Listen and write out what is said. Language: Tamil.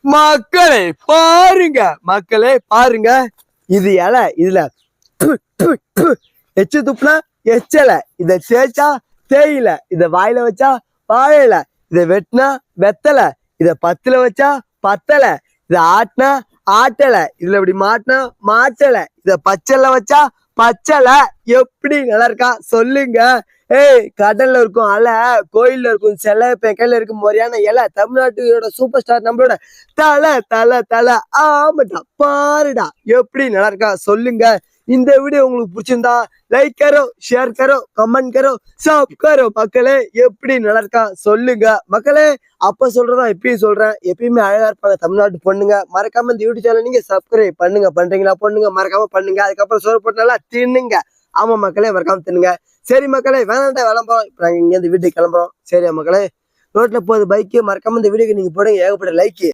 மக்களே பாருங்க, மக்களே பாருங்க. இது இலை. இதுல எச்சு துப்புனா எச்சல, இத தேய்ச்சா தேயில, இத வாயில வச்சா வாழையில, இத வெட்டினா வெத்தல, இத பத்துல வச்சா பத்தல, இத ஆட்டினா ஆட்டல, இதுல இப்படி மாட்டினா மாட்டல, இத பச்சைல வச்சா பச்சல. எப்படி நல்லா இருக்கா சொல்லுங்க. ஏய், கடல்ல இருக்கும் அலை, கோயில்ல இருக்கும் சிலை, கையில இருக்கும் முறையான இலை. தமிழ்நாட்டோட சூப்பர் ஸ்டார் நம்மளோட தலை தலை தலை. ஆமாடா, பாருடா எப்படி நல்லா இருக்கா சொல்லுங்க. இந்த வீடியோ உங்களுக்கு பிடிச்சிருந்தா லைக் கரோ, ஷேர் கரோ, கமெண்ட் கரோ, சப் கரோ. மக்களே எப்படி நல்லா இருக்கா சொல்லுங்க. மக்களே அப்ப சொல்றதா எப்பயும் சொல்றேன், எப்பயுமே அழகா இருப்பாங்க தமிழ்நாட்டு பொண்ணுங்க. மறக்காம இந்த யூடியூப் சேனல் நீங்க சப்ஸ்கிரைப் பண்ணுங்க. பண்றீங்களா? பொண்ணுங்க மறக்காம பண்ணுங்க. அதுக்கப்புறம் சோறு போட்டு நல்லா தின்னுங்க. ஆமா மக்களே, மறக்காம தின்னுங்க. சரி மக்களே, வேணாண்டா கிளம்புறோம். இப்ப நாங்க இங்க இருந்து வீட்டுக்கு கிளம்புறோம். சரியா மக்களே? ரோட்ல போகுது பைக்கு, மறக்காம இந்த வீடியோக்கு நீங்க போடுங்க ஏகப்பட்ட லைக்.